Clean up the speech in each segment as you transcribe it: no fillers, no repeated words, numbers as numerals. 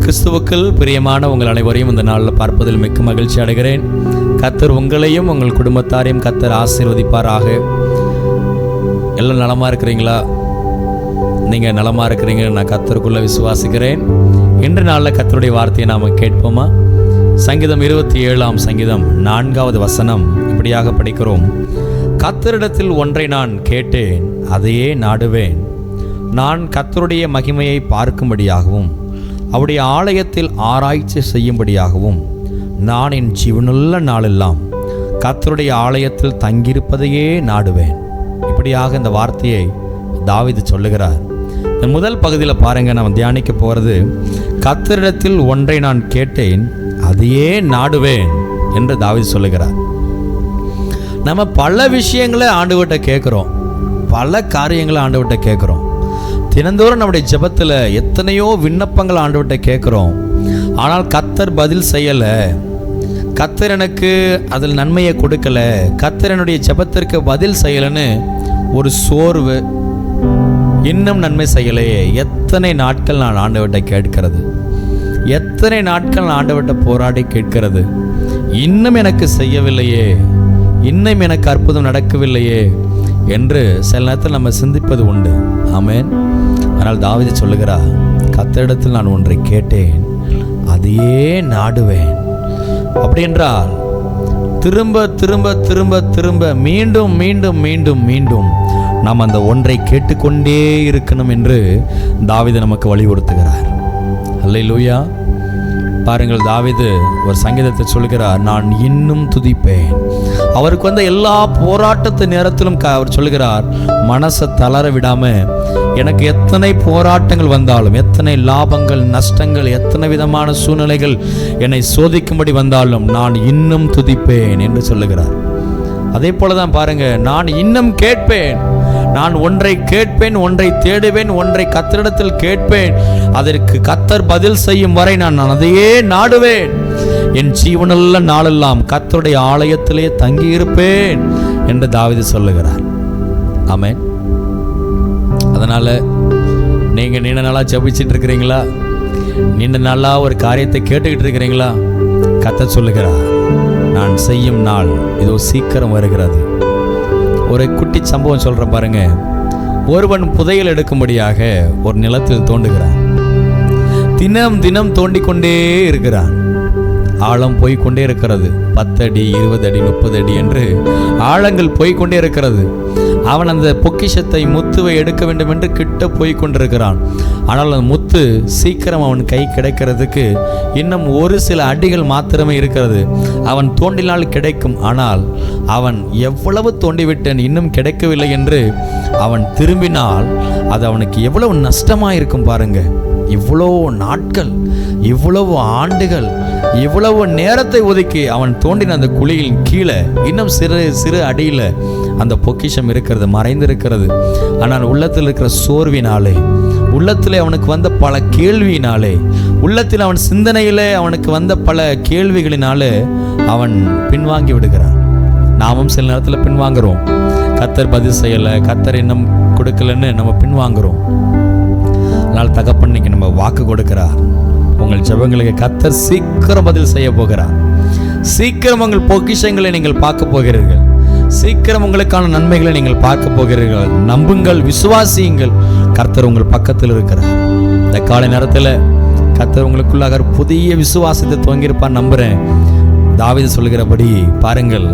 கிறிஸ்துவுக்குள் பிரியமான உங்கள் அனைவரையும் இந்த நாளில் பார்ப்பதில் மிக்க மகிழ்ச்சி அடைகிறேன். கர்த்தர் உங்களையும் உங்கள் குடும்பத்தாரையும் கர்த்தர் ஆசீர்வதிப்பாராக. எல்லாம் நலமாக இருக்கிறீங்களா? நீங்கள் நலமாக இருக்கிறீங்கன்னு நான் கர்த்தருக்குள்ளே விசுவாசிக்கிறேன். இன்று நாளில் கர்த்தருடைய வார்த்தையை நாம் கேட்போமா? சங்கீதம் 27 சங்கீதம் 4வது வசனம் இப்படியாக படிக்கிறோம். கர்த்தரிடத்தில் ஒன்றை நான் கேட்டேன், அதையே நாடுவேன். நான் கர்த்தருடைய மகிமையை பார்க்கும்படியாகவும் அவருடைய ஆலயத்தில் ஆராய்ச்சி செய்யும்படியாகவும் நான் என் ஜீவனுள்ள நாளெல்லாம் கர்த்தருடைய ஆலயத்தில் தங்கியிருப்பதையே நாடுவேன். இப்படியாக இந்த வார்த்தையை தாவீது சொல்லுகிறார். இந்த முதல் பகுதியில் பாருங்க, நம்ம தியானிக்க போகிறது கர்த்தரிடத்தில் ஒன்றை நான் கேட்டேன், அதையே நாடுவேன் என்று தாவீது சொல்லுகிறார். நம்ம பல விஷயங்களை ஆண்டவர்கிட்ட கேட்குறோம், பல காரியங்களை ஆண்டவர்கிட்ட கேட்குறோம். தினந்தோறும் நம்முடைய ஜெபத்தில் எத்தனையோ விண்ணப்பங்கள் ஆண்டவர்கிட்ட கேட்குறோம். ஆனால் கர்த்தர் பதில் செய்யலை, கர்த்தர் எனக்கு அதில் நன்மையை கொடுக்கல, கர்த்தர் என்னுடைய ஜெபத்திற்கு பதில் செய்யலைன்னு ஒரு சோர்வு, இன்னும் நன்மை செய்யலையே. எத்தனை நாட்கள் நான் ஆண்டவர்கிட்ட கேட்கிறது, எத்தனை நாட்கள் நான் ஆண்டவர்கிட்ட போராடி கேட்கிறது, இன்னும் எனக்கு செய்யவில்லையே, இன்னும் எனக்கு அற்புதம் நடக்கவில்லையே என்று சில நேரத்தில் நம்ம சிந்திப்பது உண்டு. ஆமென். ஆனால் தாவீது சொல்லுகிறார், கர்த்தரிடத்தில் நான் ஒன்றை கேட்டேன், அதையே நாடுவேன். அப்படி என்றால் திரும்ப திரும்ப திரும்ப திரும்ப மீண்டும் மீண்டும் மீண்டும் மீண்டும் நாம் அந்த ஒன்றை கேட்டுக்கொண்டே இருக்கணும் என்று தாவீது நமக்கு வலியுறுத்துகிறார். அல்லேலூயா. பாருங்கள், தாவீது ஒரு சங்கீதத்தை சொல்கிறார், நான் இன்னும் துதிப்பேன். அவருக்கு வந்த எல்லா போராட்டத்து நேரத்திலும் அவர் சொல்கிறார், மனசை தளர விடாம, எனக்கு எத்தனை போராட்டங்கள் வந்தாலும், எத்தனை லாபங்கள் நஷ்டங்கள், எத்தனை விதமான சூழ்நிலைகள் என்னை சோதிக்கும்படி வந்தாலும் நான் இன்னும் துதிப்பேன் என்று சொல்லுகிறார். அதே போலதான் பாருங்க, நான் இன்னும் கேட்பேன், நான் ஒன்றை கேட்பேன், ஒன்றை தேடுவேன், ஒன்றை கர்த்தரிடத்தில் கேட்பேன், அதற்கு கர்த்தர் பதில் செய்யும் வரை நான் அதையே நாடுவேன். என் ஜீவனுள்ள நாளெல்லாம் கர்த்தருடைய ஆலயத்திலே தங்கியிருப்பேன் என்று தாவீது சொல்லுகிறார். ஆமென். அதனால நீங்க நீண்ட நாளா ஜெபிச்சிட்டு இருக்கிறீங்களா? நீண்ட நாளா ஒரு காரியத்தை கேட்டுக்கிட்டு இருக்கிறீங்களா? கர்த்தர் சொல்லுகிறார், நான் செய்யும் நாள் இதோ சீக்கிரம் வருகிறது. ஒரு குட்டி சம்பவம் சொல்கிறேன் பாருங்க. ஒருவன் புதையல் எடுக்கும்படியாக ஒரு நிலத்தில் தோண்டுகிறான். தினம் தினம் தோண்டிக்கொண்டே இருக்கிறான். ஆழம் போய்கொண்டே இருக்கிறது. 10 அடி 20 அடி 30 அடி என்று ஆழங்கள் போய்கொண்டே இருக்கிறது. அவன் அந்த பொக்கிஷத்தை முத்துவை எடுக்க வேண்டும் என்று கிட்ட போய்கொண்டிருக்கிறான். ஆனால் அந்த முத்து சீக்கிரம் அவன் கை கிடைக்கிறதுக்கு இன்னும் ஒரு சில அடிகள் மாத்திரமே இருக்கிறது. அவன் தோண்டினால் கிடைக்கும். ஆனால் அவன் எவ்வளவு தோண்டிவிட்டேன், இன்னும் கிடைக்கவில்லை என்று அவன் திரும்பினால் அது அவனுக்கு எவ்வளவு நஷ்டமாக இருக்கும் பாருங்க. இவ்வளோ நாட்கள், இவ்வளவு ஆண்டுகள், இவ்வளவு நேரத்தை ஒதுக்கி அவன் தோண்டின அந்த குழியின் கீழே இன்னும் சிறு சிறு அடியில் அந்த பொக்கிஷம் இருக்கிறது, மறைந்திருக்கிறது. ஆனால் உள்ளத்தில் இருக்கிற சோர்வினாலே, உள்ளத்தில் அவனுக்கு வந்த பல கேள்வியினாலே, உள்ளத்தில் அவன் சிந்தனையிலே அவனுக்கு வந்த பல கேள்விகளினாலே அவன் பின்வாங்கி விடுகிறான். நாமும் சில நேரத்தில் பின்வாங்குறோம். கர்த்தர் பதில் செய்யலை, கர்த்தர் இன்னும் கொடுக்கலன்னு நம்ம பின்வாங்குறோம். அதனால் தகப்பன் இன்னைக்கு நம்ம வாக்கு கொடுக்கிறார், உங்கள் ஜெபங்களுக்கு கர்த்தர் சீக்கிரம் பதில் செய்ய போகிறார். சீக்கிரம் உங்கள் பொக்கிஷங்களை நீங்கள் பார்க்க போகிறீர்கள். சீக்கிரம் உங்களுக்கான நன்மைகளை நீங்கள் பார்க்க போகிறீர்கள். நம்புங்கள், விசுவாசியுங்கள், கர்த்தர் உங்கள் பக்கத்தில் இருக்கிறார். இந்த காலை நேரத்தில் கர்த்தர் உங்களுக்குள்ளாக புதிய விசுவாசத்தை துவங்கியிருப்பார் நம்புறேன். தாவீது சொல்கிறபடி பாருங்கள்.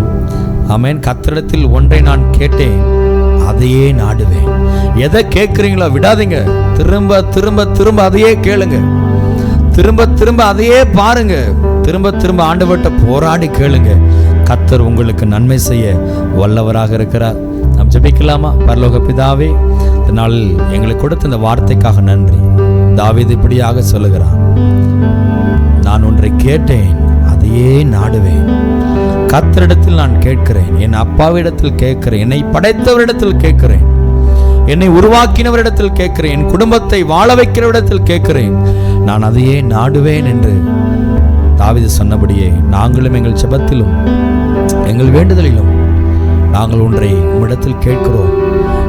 ஆமென். கர்த்தரிடத்தில் ஒன்றை நான் கேட்டேன், அதையே நாடுவேன். எதை கேட்குறீங்களோ விடாதீங்க. திரும்ப திரும்ப திரும்ப அதையே கேளுங்க. திரும்ப திரும்ப அதையே பாருங்க. திரும்ப திரும்ப ஆண்டவர்கிட்ட போராடி கேளுங்க. கர்த்தர் உங்களுக்கு நன்மை செய்ய வல்லவராக இருக்கிறார். நாம் ஜெபிக்கலாமா? பரலோக பிதாவே, இந்த நாளில் எங்களுக்கு கொடுத்த இந்த வார்த்தைக்காக நன்றி. தாவீது இப்படியாக சொல்லுகிறான், நான் ஒன்றை கேட்டேன், அதையே நாடுவேன். கர்த்தரிடத்தில் நான் கேட்கிறேன், என் அப்பாவிடத்தில் கேட்கிறேன், என்னை படைத்தவரிடத்தில் கேட்கிறேன், என்னை உருவாக்கினவரிடத்தில் கேட்கிறேன், என் குடும்பத்தை வாழ வைக்கிறவரிடத்தில் கேட்கிறேன், நான் அதையே நாடுவேன் என்று தாவீது சொன்னபடியே நாங்களும் எங்கள் ஜெபத்திலும் எங்கள் வேண்டுதலிலும் நாங்கள் ஒன்றை உம்மிடத்தில் கேட்கிறோம்.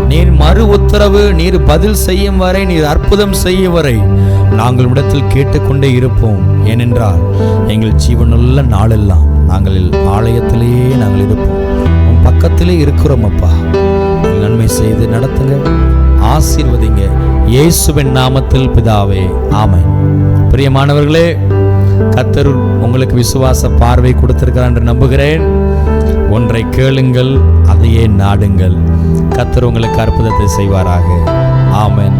நீர் மறு உத்தரவு, நீர் பதில் செய்யும் வரை, நீர் அற்புதம் செய்யும் வரை நாங்கள் இடத்தில் கேட்டுக்கொண்டே இருப்போம். ஏனென்றால் எங்கள் ஜீவனுள்ள நாளெல்லாம் நாங்கள் ஆலயத்திலேயே நாங்கள் இருப்போம், உன் பக்கத்திலே இருக்கிறோம். அப்பா, நன்மை செய்து நடத்துங்க, ஆசீர்வதிங்க. இயேசுவின் நாமத்தில் பிதாவே, ஆமென். பிரியமானவர்களே, கர்த்தர் உங்களுக்கு விசுவாச பார்வை கொடுத்திருக்கிறார் என்று நம்புகிறேன். ஒன்றை கேளுங்கள், அதையே நாடுங்கள். கர்த்தர் உங்களுக்கு அற்புதத்தை செய்வாராக. ஆமென்.